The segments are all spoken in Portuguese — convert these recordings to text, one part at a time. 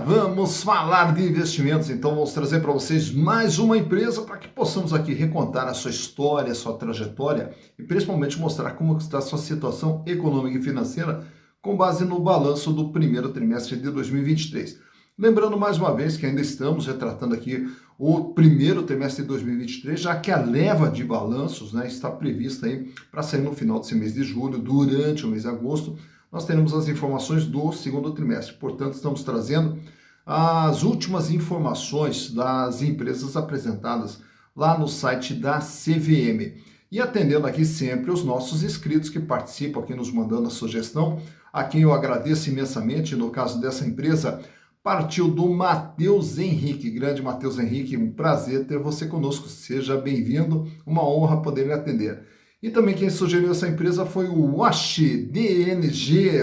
Vamos falar de investimentos. Então, vamos trazer para vocês mais uma empresa para que possamos aqui recontar a sua história, a sua trajetória e principalmente mostrar como está a sua situação econômica e financeira com base no balanço do primeiro trimestre de 2023. Lembrando mais uma vez que ainda estamos retratando aqui o primeiro trimestre de 2023, já que a leva de balanços, está prevista aí para sair no final desse mês de julho, durante o mês de agosto. Nós teremos as informações do segundo trimestre. Portanto, estamos trazendo as últimas informações das empresas apresentadas lá no site da CVM. E atendendo aqui sempre os nossos inscritos que participam aqui nos mandando a sugestão, a quem eu agradeço imensamente. No caso dessa empresa, partiu do Matheus Henrique, grande Matheus Henrique, um prazer ter você conosco, seja bem-vindo, uma honra poder lhe atender. E também quem sugeriu essa empresa foi o Wash DNG,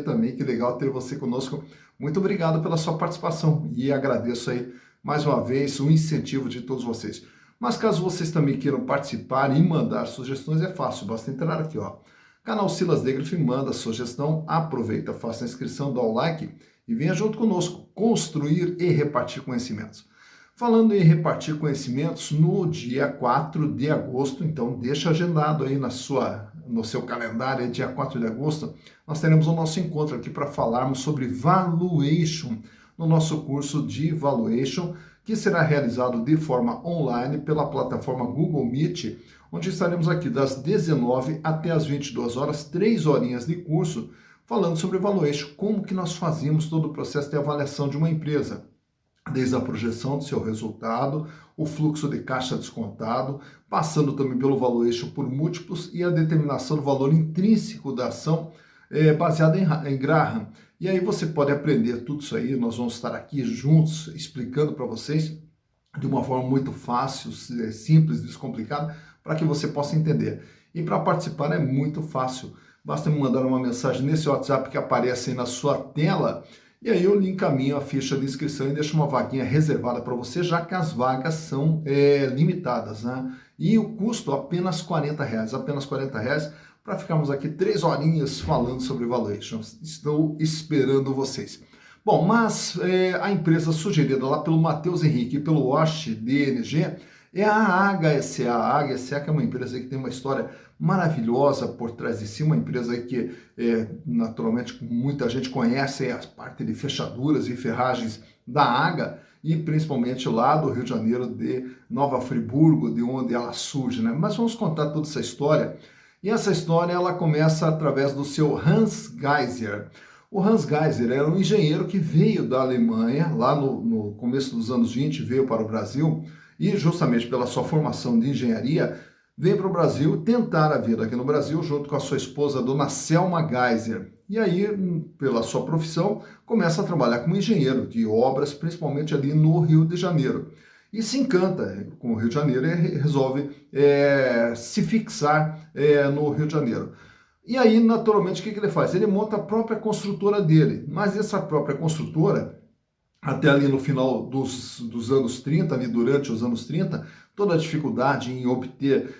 também, que legal ter você conosco. Muito obrigado pela sua participação e agradeço aí mais uma vez o incentivo de todos vocês. Mas caso vocês também queiram participar e mandar sugestões, é fácil, basta entrar aqui, Canal Silas Degrif, manda sugestão, aproveita, faça a inscrição, dá o like e venha junto conosco construir e repartir conhecimentos. Falando em repartir conhecimentos, no dia 4 de agosto, então deixa agendado aí no seu calendário, dia 4 de agosto, nós teremos o nosso encontro aqui para falarmos sobre valuation, no nosso curso de valuation, que será realizado de forma online pela plataforma Google Meet, onde estaremos aqui das 19 até as 22 horas, 3 horinhas de curso, falando sobre valuation, como que nós fazemos todo o processo de avaliação de uma empresa. Desde a projeção do seu resultado, o fluxo de caixa descontado, passando também pelo valuation por múltiplos e a determinação do valor intrínseco da ação baseada em Graham. E aí você pode aprender tudo isso aí, nós vamos estar aqui juntos explicando para vocês de uma forma muito fácil, simples, descomplicada, para que você possa entender. E para participar é muito fácil, basta me mandar uma mensagem nesse WhatsApp que aparece aí na sua tela. E aí eu lhe encaminho a ficha de inscrição e deixo uma vaguinha reservada para você, já que as vagas são limitadas, E o custo apenas R$40, apenas R$40, para ficarmos aqui 3 horinhas falando sobre valuation. Estou esperando vocês. Bom, mas a empresa sugerida lá pelo Matheus Henrique e pelo Wash DNG é a HSA. A HSA, que é uma empresa que tem uma história maravilhosa por trás de si, uma empresa que naturalmente muita gente conhece a parte de fechaduras e ferragens da AGA e principalmente lá do Rio de Janeiro, de Nova Friburgo, de onde ela surge, Mas vamos contar toda essa história. E essa história ela começa através do seu Hans Geiser. O Hans Geiser era um engenheiro que veio da Alemanha, lá no começo dos anos 20, veio para o Brasil e justamente pela sua formação de engenharia, veio para o Brasil tentar a vida aqui no Brasil, junto com a sua esposa, dona Selma Geiser. E aí, pela sua profissão, começa a trabalhar como engenheiro de obras, principalmente ali no Rio de Janeiro. E se encanta com o Rio de Janeiro e resolve se fixar no Rio de Janeiro. E aí, naturalmente, o que ele faz? Ele monta a própria construtora dele, mas essa própria construtora, até ali no final dos anos 30, ali durante os anos 30, toda a dificuldade em obter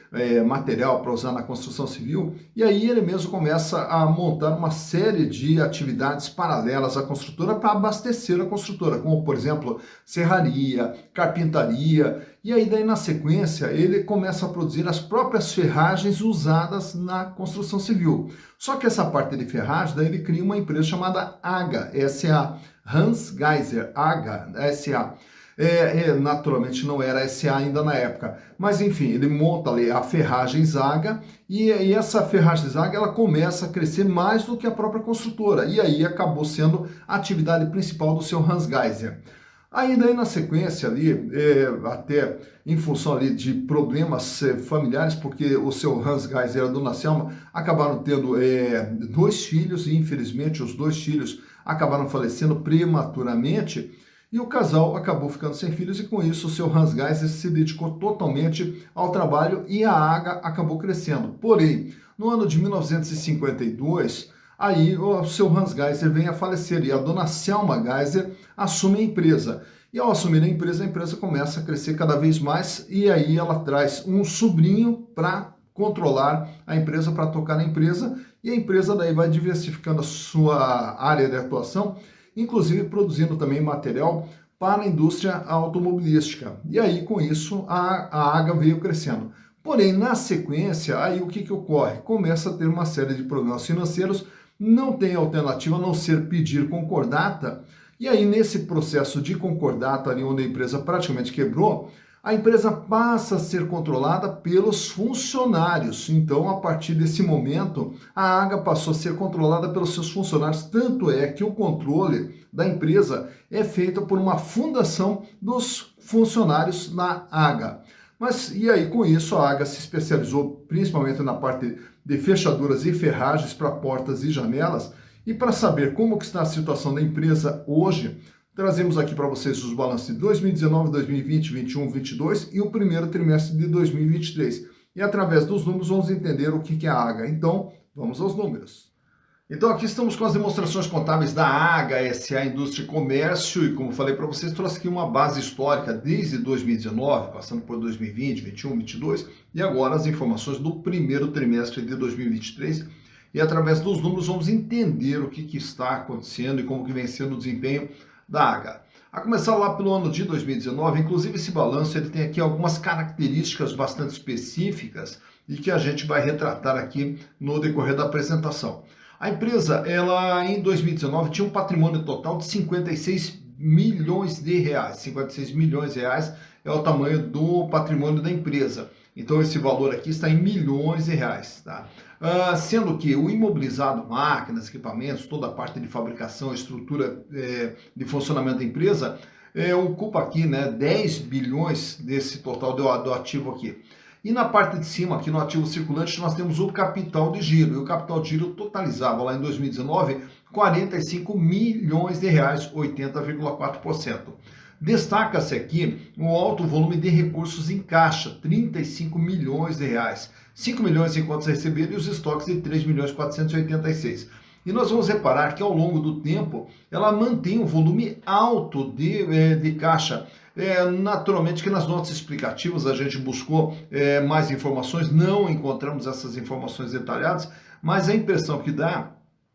material para usar na construção civil, e aí ele mesmo começa a montar uma série de atividades paralelas à construtora para abastecer a construtora, como, por exemplo, serraria, carpintaria, e aí daí na sequência ele começa a produzir as próprias ferragens usadas na construção civil. Só que essa parte de ferragem, daí ele cria uma empresa chamada AGA, S.A., Hans Geiser, AGA, S.A., naturalmente não era SA ainda na época, mas enfim, ele monta ali a ferragem Zaga e essa ferragem Zaga ela começa a crescer mais do que a própria construtora e aí acabou sendo a atividade principal do seu Hans Geiser. Aí daí na sequência ali, até em função ali de problemas familiares, porque o seu Hans Geiser e a dona Selma acabaram tendo 2 filhos e infelizmente os 2 filhos acabaram falecendo prematuramente. E o casal acabou ficando sem filhos e com isso o seu Hans Geiser se dedicou totalmente ao trabalho e a AGA acabou crescendo. Porém, no ano de 1952, aí o seu Hans Geiser vem a falecer e a dona Selma Geiser assume a empresa. E ao assumir a empresa começa a crescer cada vez mais e aí ela traz um sobrinho para controlar a empresa, para tocar a empresa e a empresa daí vai diversificando a sua área de atuação inclusive produzindo também material para a indústria automobilística. E aí, com isso, a AGA veio crescendo. Porém, na sequência, aí o que ocorre? Começa a ter uma série de problemas financeiros, não tem alternativa a não ser pedir concordata, e aí nesse processo de concordata, ali onde a empresa praticamente quebrou, a empresa passa a ser controlada pelos funcionários. Então, a partir desse momento, a AGA passou a ser controlada pelos seus funcionários. Tanto é que o controle da empresa é feito por uma fundação dos funcionários na AGA. Mas, e aí, com isso, a AGA se especializou principalmente na parte de fechaduras e ferragens para portas e janelas. E para saber como que está a situação da empresa hoje, trazemos aqui para vocês os balanços de 2019, 2020, 21, 22 e o primeiro trimestre de 2023. E através dos números vamos entender o que é a AGA. Então, vamos aos números. Então, aqui estamos com as demonstrações contábeis da AGA S.A. Indústria e Comércio, e como falei para vocês, trouxe aqui uma base histórica desde 2019, passando por 2020, 21, 22, e agora as informações do primeiro trimestre de 2023, e através dos números vamos entender o que está acontecendo e como que vem sendo o desempenho da AGA. A começar lá pelo ano de 2019, inclusive esse balanço ele tem aqui algumas características bastante específicas e que a gente vai retratar aqui no decorrer da apresentação. A empresa, ela em 2019 tinha um patrimônio total de 56 milhões de reais. 56 milhões de reais é o tamanho do patrimônio da empresa. Então esse valor aqui está em milhões de reais, tá? Sendo que o imobilizado, máquinas, equipamentos, toda a parte de fabricação, estrutura de funcionamento da empresa, ocupa aqui, né, 10 bilhões desse total do ativo aqui. E na parte de cima, aqui no ativo circulante, nós temos o capital de giro. E o capital de giro totalizava lá em 2019 45 milhões de reais, 80,4%. Destaca-se aqui o alto volume de recursos em caixa, 35 milhões de reais. 5 milhões em contas a receber e os estoques de 3 milhões 486. E nós vamos reparar que ao longo do tempo ela mantém um volume alto de caixa. Naturalmente que nas notas explicativas a gente buscou mais informações, não encontramos essas informações detalhadas, mas a impressão que dá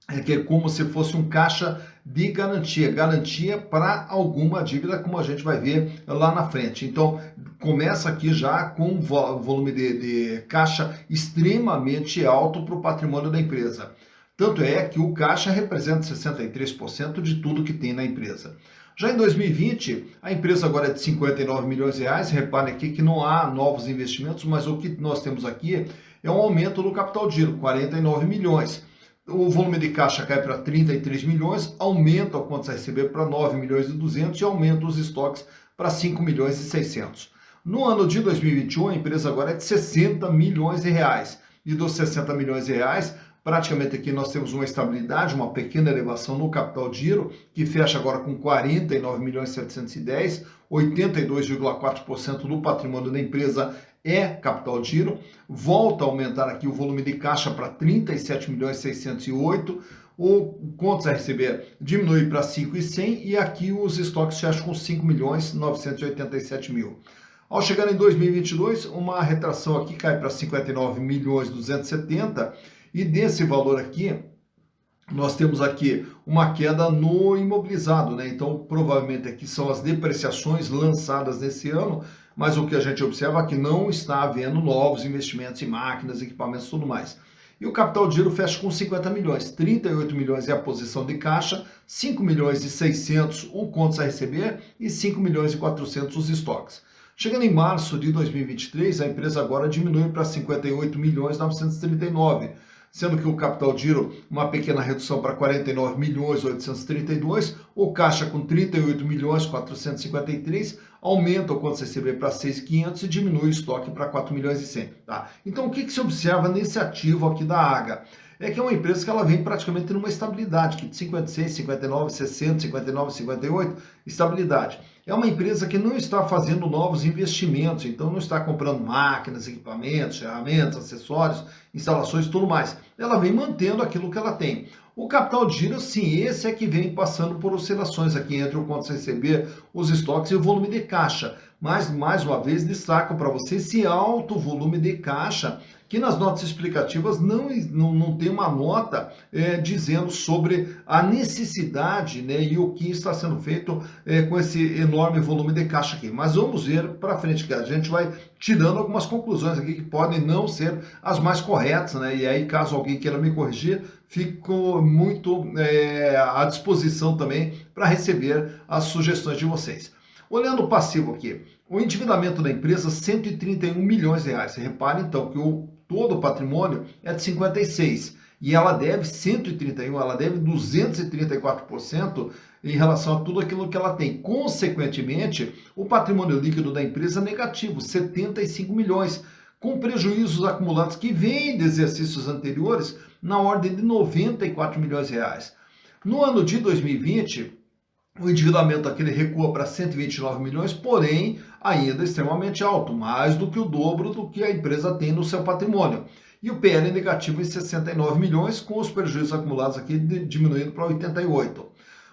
é que é como se fosse um caixa de garantia para alguma dívida, como a gente vai ver lá na frente. Então, começa aqui já com um volume de caixa extremamente alto para o patrimônio da empresa. Tanto é que o caixa representa 63% de tudo que tem na empresa. Já em 2020, a empresa agora é de 59 milhões de reais. Repare aqui que não há novos investimentos, mas o que nós temos aqui é um aumento do capital de giro, 49 milhões. O volume de caixa cai para 33 milhões, aumenta o contas a receber para 9 milhões e 200 e aumenta os estoques para 5 milhões e 600. No ano de 2021, a empresa agora é de 60 milhões de reais. E dos 60 milhões de reais, praticamente aqui nós temos uma estabilidade, uma pequena elevação no capital de giro, que fecha agora com 49 milhões e 710, 82,4% do patrimônio da empresa é capital de giro, volta a aumentar aqui o volume de caixa para 37 milhões e 608, o contas a receber diminui para 5,100 e aqui os estoques fecham com 5 milhões e 987 mil. Ao chegar em 2022, uma retração aqui cai para 59 milhões e 270 e desse valor aqui, nós temos aqui uma queda no imobilizado, né? Então, provavelmente aqui são as depreciações lançadas nesse ano, mas o que a gente observa é que não está havendo novos investimentos em máquinas, equipamentos e tudo mais. E o capital de giro fecha com 50 milhões, 38 milhões é a posição de caixa, 5 milhões e 600 o contas a receber e 5 milhões e 400 os estoques. Chegando em março de 2023, a empresa agora diminui para 58 milhões e 939, sendo que o capital de giro, uma pequena redução para 49 milhões 832, o caixa com 38 milhões 453, aumenta o contas a receber para 6.500 e diminui o estoque para 4 milhões e 100. Tá? Então, o que se observa nesse ativo aqui da AGA? É que é uma empresa que ela vem praticamente numa estabilidade, que de 56, 59, 60, 59, 58, estabilidade. É uma empresa que não está fazendo novos investimentos, então não está comprando máquinas, equipamentos, ferramentas, acessórios, instalações e tudo mais. Ela vem mantendo aquilo que ela tem. O capital de giro, sim, esse é que vem passando por oscilações aqui entre o contas a receber, os estoques e o volume de caixa. Mas, mais uma vez, destaco para você esse alto volume de caixa, que nas notas explicativas não tem uma nota dizendo sobre a necessidade, né, e o que está sendo feito com esse enorme volume de caixa aqui. Mas vamos ver para frente, que a gente vai tirando algumas conclusões aqui que podem não ser as mais corretas, né? E aí, caso alguém queira me corrigir, fico muito à disposição também para receber as sugestões de vocês. Olhando o passivo aqui, o endividamento da empresa, 131 milhões de reais. Você repara então que todo o patrimônio é de 56 e ela deve 131, ela deve 234% em relação a tudo aquilo que ela tem. Consequentemente, o patrimônio líquido da empresa é negativo, 75 milhões, com prejuízos acumulados que vêm de exercícios anteriores na ordem de 94 milhões de reais. No ano de 2020, o endividamento aquele recua para 129 milhões, porém ainda extremamente alto, mais do que o dobro do que a empresa tem no seu patrimônio. E o PL é negativo em 69 milhões, com os prejuízos acumulados aqui diminuindo para 88.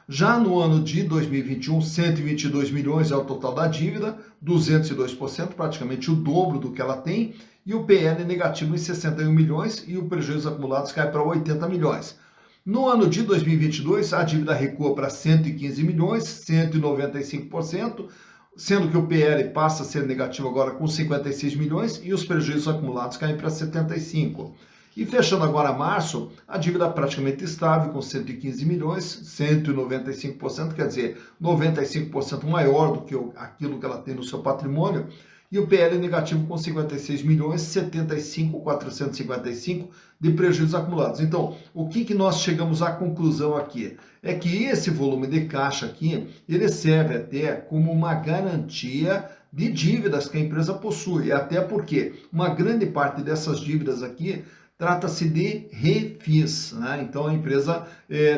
Já no ano de 2021, 122 milhões é o total da dívida, 202%, praticamente o dobro do que ela tem, e o PL é negativo em 61 milhões e o prejuízo acumulados cai para 80 milhões. No ano de 2022, a dívida recua para 115 milhões, 195%, sendo que o PL passa a ser negativo agora com 56 milhões e os prejuízos acumulados caem para 75. E fechando agora março, a dívida praticamente estável com 115 milhões, 195%, quer dizer, 95% maior do que aquilo que ela tem no seu patrimônio, e o PL negativo com 56 milhões, 75.455 de prejuízos acumulados. Então, o que nós chegamos à conclusão aqui? É que esse volume de caixa aqui, ele serve até como uma garantia de dívidas que a empresa possui, até porque uma grande parte dessas dívidas aqui trata-se de refis, né? Então a empresa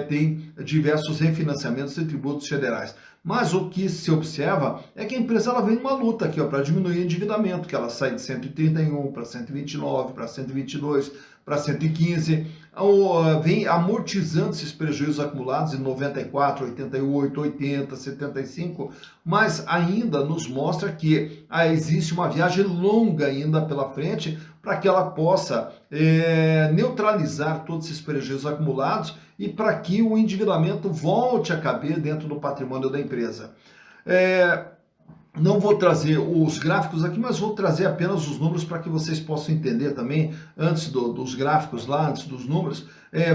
tem diversos refinanciamentos de tributos federais. Mas o que se observa é que a empresa ela vem numa luta aqui para diminuir o endividamento, que ela sai de 131 para 129, para 122, para 115, vem amortizando esses prejuízos acumulados em 94, 88, 80, 75, mas ainda nos mostra que existe uma viagem longa ainda pela frente para que ela possa neutralizar todos esses prejuízos acumulados e para que o endividamento volte a caber dentro do patrimônio da empresa. Não vou trazer os gráficos aqui, mas vou trazer apenas os números para que vocês possam entender também, antes dos gráficos lá, antes dos números,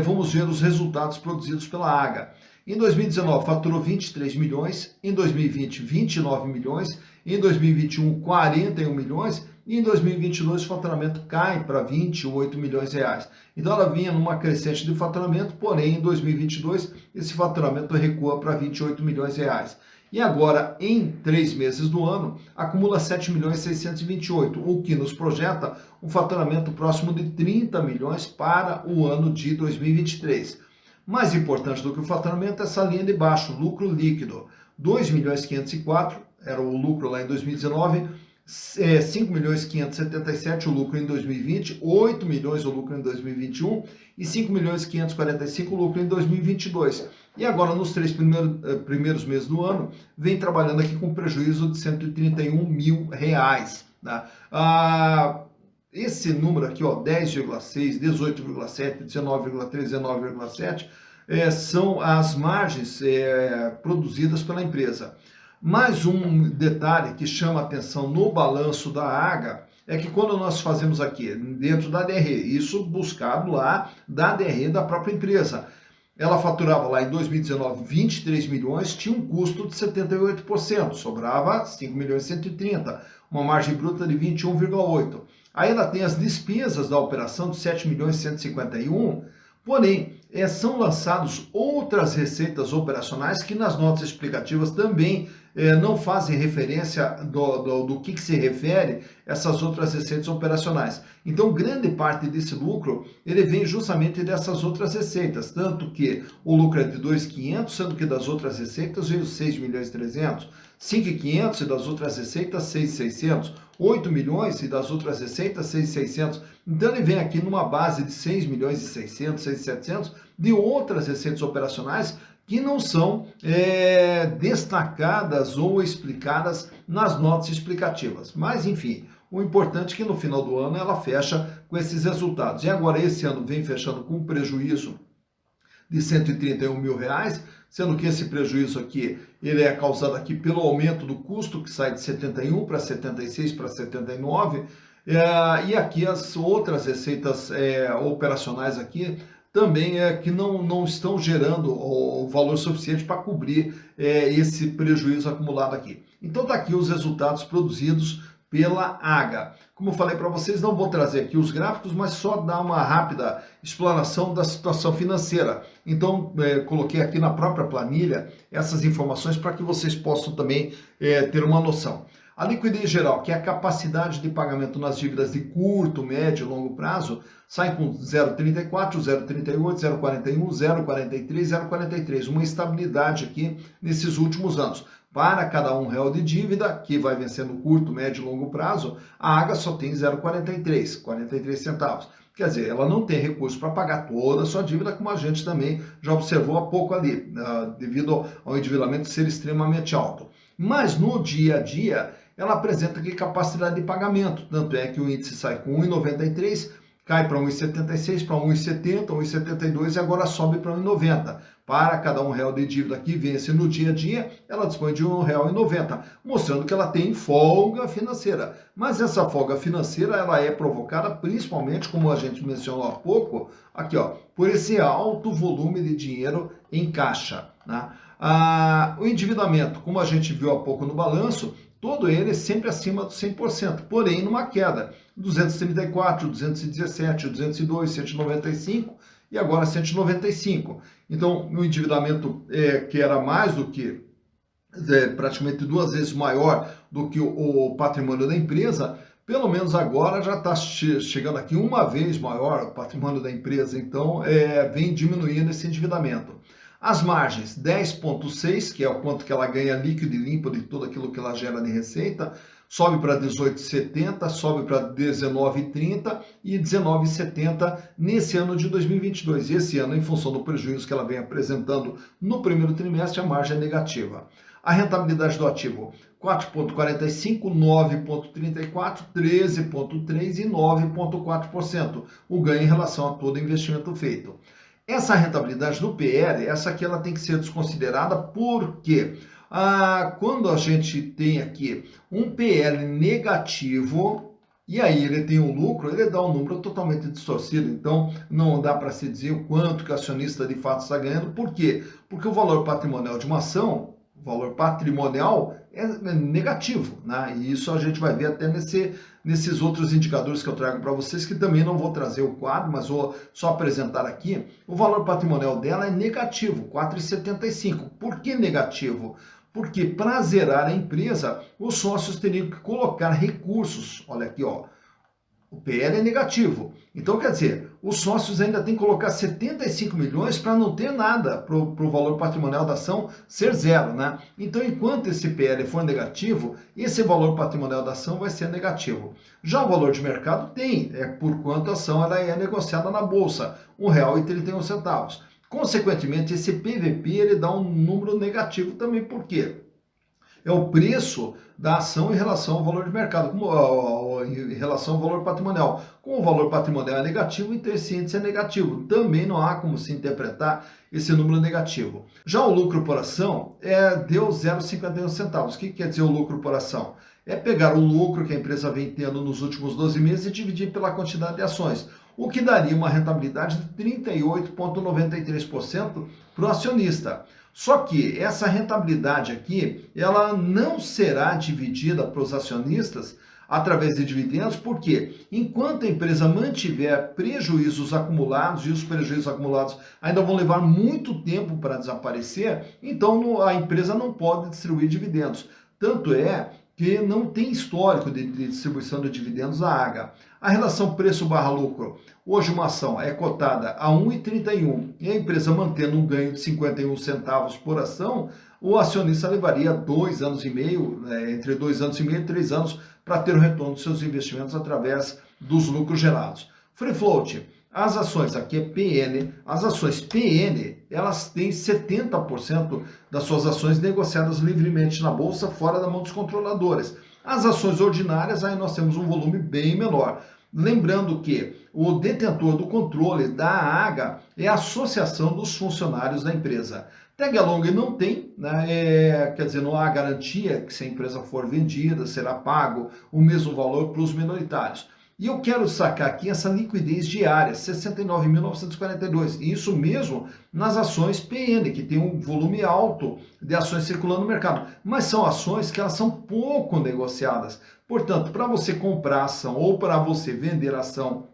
vamos ver os resultados produzidos pela AGA. Em 2019, faturou 23 milhões, em 2020, 29 milhões, em 2021, 41 milhões, e em 2022 o faturamento cai para 28 milhões de reais. Então ela vinha numa crescente de faturamento, porém em 2022 esse faturamento recua para 28 milhões de reais. E agora, em 3 meses do ano, acumula 7 milhões 628, o que nos projeta um faturamento próximo de 30 milhões para o ano de 2023. Mais importante do que o faturamento é essa linha de baixo, lucro líquido. 2 milhões 504 era o lucro lá em 2019, 5 milhões 577 o lucro em 2020, 8 milhões o lucro em 2021 e 5 milhões 545 o lucro em 2022. E agora, nos 3 primeiros meses do ano, vem trabalhando aqui com prejuízo de 131 mil reais. Tá? Esse número aqui, ó, 10,6, 18,7, 19,3, 19,7, são as margens produzidas pela empresa. Mais um detalhe que chama atenção no balanço da AGA é que quando nós fazemos aqui, dentro da DRE, isso buscado lá da DRE da própria empresa, ela faturava lá em 2019 23 milhões, tinha um custo de 78%, sobrava 5 milhões e 130, uma margem bruta de 21,8%. Aí ela tem as despesas da operação de 7 milhões e 151, porém, são lançadas outras receitas operacionais que nas notas explicativas também não fazem referência do que se refere essas outras receitas operacionais. Então, grande parte desse lucro, ele vem justamente dessas outras receitas, tanto que o lucro é de 2.500, sendo que das outras receitas veio 6 milhões e 300, 5.500 e das outras receitas 6.600, 8 milhões e das outras receitas 6.600. Então ele vem aqui numa base de 6 milhões e 600, 6.700 de outras receitas operacionais que não são destacadas ou explicadas nas notas explicativas. Mas, enfim, o importante é que no final do ano ela fecha com esses resultados. E agora esse ano vem fechando com um prejuízo de R$ 131 mil, sendo que esse prejuízo aqui, ele é causado aqui pelo aumento do custo, que sai de 71 para 76 para 79, e aqui as outras receitas operacionais aqui também que não estão gerando o valor suficiente para cobrir esse prejuízo acumulado aqui. Então tá aqui os resultados produzidos pela AGA. Como eu falei para vocês, não vou trazer aqui os gráficos, mas só dar uma rápida explanação da situação financeira. Então, coloquei aqui na própria planilha essas informações para que vocês possam também ter uma noção. A liquidez geral, que é a capacidade de pagamento nas dívidas de curto, médio e longo prazo, sai com 0,34, 0,38, 0,41, 0,43, 0,43. Uma estabilidade aqui nesses últimos anos. Para cada R$1 de dívida, que vai vencendo curto, médio e longo prazo, a AGA só tem 0,43, 43 centavos. Quer dizer, ela não tem recurso para pagar toda a sua dívida, como a gente também já observou há pouco ali, devido ao endividamento ser extremamente alto. Mas no dia a dia, ela apresenta aqui capacidade de pagamento, tanto é que o índice sai com 1,93, cai para 1,76, para 1,70, 1,72 e agora sobe para 1,90. Para cada R$1 de dívida que vence no dia a dia, ela dispõe de R$1,90, mostrando que ela tem folga financeira. Mas essa folga financeira ela é provocada principalmente, como a gente mencionou há pouco, aqui ó, por esse alto volume de dinheiro em caixa, né? O endividamento, como a gente viu há pouco no balanço, todo ele sempre acima do 100%, porém numa queda, 234, 217, 202, 195 e agora 195. Então, o endividamento que era mais do que, praticamente 2 vezes maior do que o patrimônio da empresa, pelo menos agora já está chegando aqui 1 vez maior o patrimônio da empresa, então vem diminuindo esse endividamento. As margens, 10,6, que é o quanto que ela ganha líquido e limpo de tudo aquilo que ela gera de receita, sobe para 18,70, sobe para 19,30 e 19,70 nesse ano de 2022. Esse ano, em função do prejuízo que ela vem apresentando no primeiro trimestre, a margem é negativa. A rentabilidade do ativo, 4,45, 9,34, 13,3 e 9,4%. O ganho em relação a todo investimento feito. Essa rentabilidade do PL, essa aqui ela tem que ser desconsiderada porque quando a gente tem aqui um PL negativo, e aí ele tem um lucro, ele dá um número totalmente distorcido, então não dá para se dizer o quanto que o acionista de fato está ganhando. Por quê? Porque o valor patrimonial de uma ação, o valor patrimonial é negativo, né? E isso a gente vai ver até nesses outros indicadores que eu trago para vocês, que também não vou trazer o quadro, mas vou só apresentar aqui. O valor patrimonial dela é negativo, 4,75. Por que negativo? Porque para zerar a empresa, os sócios teriam que colocar recursos. Olha aqui, ó. O PL é negativo. Então, quer dizer, os sócios ainda têm que colocar 75 milhões para não ter nada, para o valor patrimonial da ação ser zero, né? Então, enquanto esse PL for negativo, esse valor patrimonial da ação vai ser negativo. Já o valor de mercado tem, por quanto a ação ela é negociada na bolsa, R$1,31. Consequentemente, esse PVP ele dá um número negativo também. Por quê? É o preço da ação em relação ao valor de mercado, em relação ao valor patrimonial. Como o valor patrimonial é negativo, então esse índice é negativo. Também não há como se interpretar esse número negativo. Já o lucro por ação deu 0,51 centavos. O que quer dizer o lucro por ação? É pegar o lucro que a empresa vem tendo nos últimos 12 meses e dividir pela quantidade de ações, o que daria uma rentabilidade de 38,93% para o acionista. Só que essa rentabilidade aqui, ela não será dividida para os acionistas através de dividendos, porque enquanto a empresa mantiver prejuízos acumulados, e os prejuízos acumulados ainda vão levar muito tempo para desaparecer, então a empresa não pode distribuir dividendos. Tanto é que não tem histórico de distribuição de dividendos da AGA. A relação preço/lucro, hoje uma ação é cotada a 1,31 e a empresa mantendo um ganho de 51 centavos por ação, o acionista levaria 2 anos e meio, entre 2 anos e meio e 3 anos, para ter o retorno dos seus investimentos através dos lucros gerados. Free float, As ações, aqui é PN, as ações PN, elas têm 70% das suas ações negociadas livremente na bolsa, fora da mão dos controladores. As ações ordinárias, aí nós temos um volume bem menor. Lembrando que o detentor do controle da AGA é a Associação dos Funcionários da Empresa. Tag along não tem, né? Quer dizer, não há garantia que se a empresa for vendida, será pago o mesmo valor para os minoritários. E eu quero sacar aqui essa liquidez diária, 69.942. E isso mesmo nas ações PN, que tem um volume alto de ações circulando no mercado. Mas são ações que elas são pouco negociadas. Portanto, para você comprar ação ou para você vender ação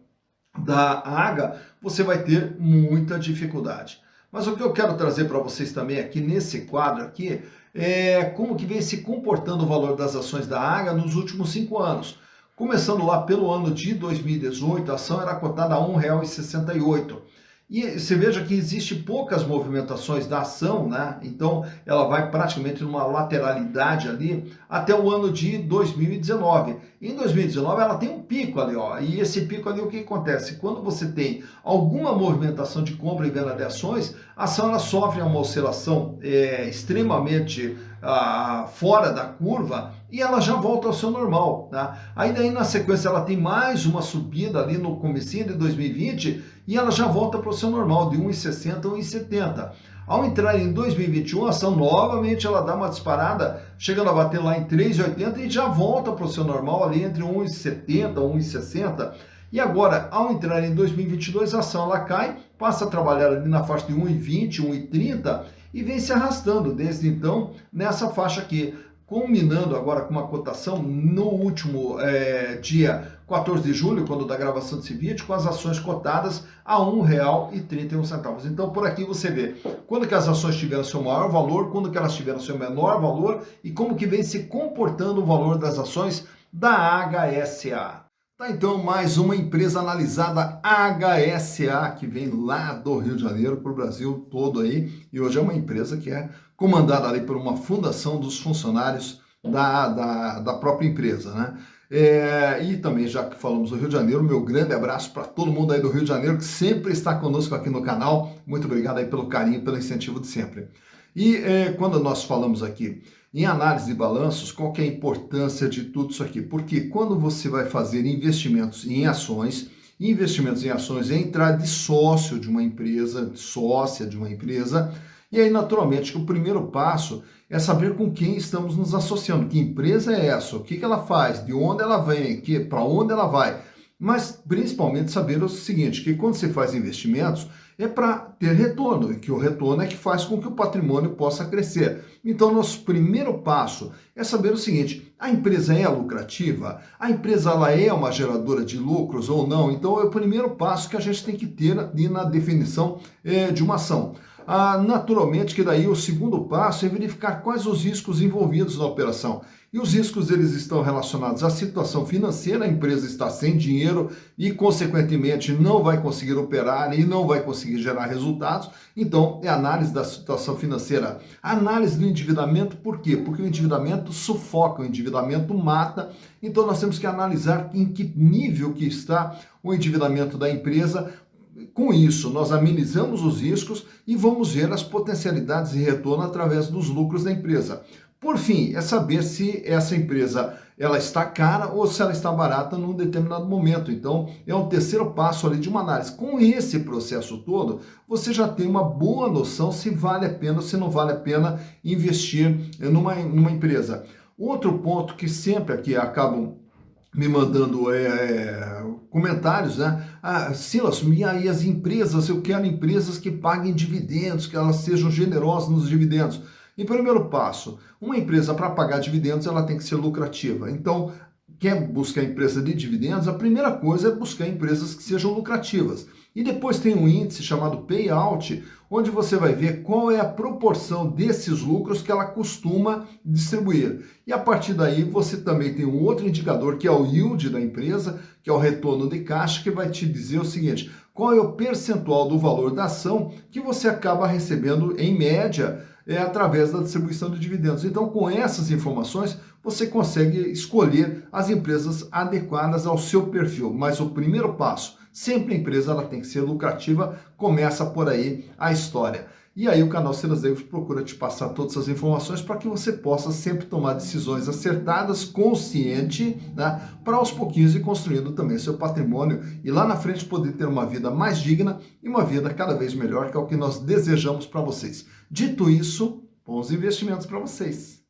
da AGA, você vai ter muita dificuldade. Mas o que eu quero trazer para vocês também aqui nesse quadro aqui é como que vem se comportando o valor das ações da AGA nos últimos 5 anos. Começando lá pelo ano de 2018, a ação era cotada a R$ 1,68. E você veja que existe poucas movimentações da ação, né? Então ela vai praticamente numa lateralidade ali até o ano de 2019. Em 2019 ela tem um pico ali, ó. E esse pico ali, o que acontece? Quando você tem alguma movimentação de compra e venda de ações, a ação ela sofre uma oscilação extremamente fora da curva e ela já volta ao seu normal, tá? Aí daí na sequência ela tem mais uma subida ali no comecinho de 2020 e ela já volta para o seu normal de 1,60 a 1,70. Ao entrar em 2021, a ação novamente ela dá uma disparada, chegando a bater lá em 3,80 e já volta para o seu normal ali entre 1,70 e 1,60. E agora, ao entrar em 2022, a ação ela cai, passa a trabalhar ali na faixa de 1,20, 1,30 e vem se arrastando desde então nessa faixa aqui, culminando agora com uma cotação no último dia 14 de julho, quando da gravação desse vídeo, com as ações cotadas a R$ 1,31. Então por aqui você vê quando que as ações tiveram seu maior valor, quando que elas tiveram seu menor valor e como que vem se comportando o valor das ações da HSA. Tá, então, mais uma empresa analisada, HSA, que vem lá do Rio de Janeiro para o Brasil todo aí, e hoje é uma empresa que é comandada ali por uma fundação dos funcionários da própria empresa, né? E também, já que falamos do Rio de Janeiro, meu grande abraço para todo mundo aí do Rio de Janeiro, que sempre está conosco aqui no canal. Muito obrigado aí pelo carinho, pelo incentivo de sempre. E quando nós falamos aqui em análise de balanços, qual que é a importância de tudo isso aqui? Porque quando você vai fazer investimentos em ações é entrar de sócio de uma empresa, sócia de uma empresa, e aí naturalmente que o primeiro passo é saber com quem estamos nos associando, que empresa é essa, o que ela faz, de onde ela vem, para onde ela vai. Mas principalmente saber o seguinte, que quando você faz investimentos é para ter retorno, e que o retorno é que faz com que o patrimônio possa crescer. Então nosso primeiro passo é saber o seguinte, a empresa é lucrativa? A empresa ela é uma geradora de lucros ou não? Então é o primeiro passo que a gente tem que ter ali na definição de uma ação. Naturalmente que daí o segundo passo é verificar quais os riscos envolvidos na operação. E os riscos eles estão relacionados à situação financeira, a empresa está sem dinheiro e consequentemente não vai conseguir operar e não vai conseguir gerar resultados. Então é análise da situação financeira. Análise do endividamento, por quê? Porque o endividamento sufoca, o endividamento mata. Então nós temos que analisar em que nível que está o endividamento da empresa. Com isso, nós amenizamos os riscos e vamos ver as potencialidades de retorno através dos lucros da empresa. Por fim, é saber se essa empresa ela está cara ou se ela está barata num determinado momento. Então, é um terceiro passo ali de uma análise. Com esse processo todo, você já tem uma boa noção se vale a pena ou se não vale a pena investir numa empresa. Outro ponto que sempre aqui acabam me mandando comentários, né? Silas, e aí as empresas, eu quero empresas que paguem dividendos, que elas sejam generosas nos dividendos. Em primeiro passo, uma empresa para pagar dividendos, ela tem que ser lucrativa. Então, quer buscar empresa de dividendos, a primeira coisa é buscar empresas que sejam lucrativas. E depois tem um índice chamado payout, onde você vai ver qual é a proporção desses lucros que ela costuma distribuir. E a partir daí você também tem um outro indicador que é o yield da empresa, que é o retorno de caixa, que vai te dizer o seguinte, qual é o percentual do valor da ação que você acaba recebendo em média através da distribuição de dividendos. Então, com essas informações, você consegue escolher as empresas adequadas ao seu perfil. Mas o primeiro passo, sempre a empresa ela tem que ser lucrativa, começa por aí a história. E aí o canal Silas Davis procura te passar todas essas informações para que você possa sempre tomar decisões acertadas, consciente, né, para aos pouquinhos ir construindo também seu patrimônio e lá na frente poder ter uma vida mais digna e uma vida cada vez melhor, que é o que nós desejamos para vocês. Dito isso, bons investimentos para vocês.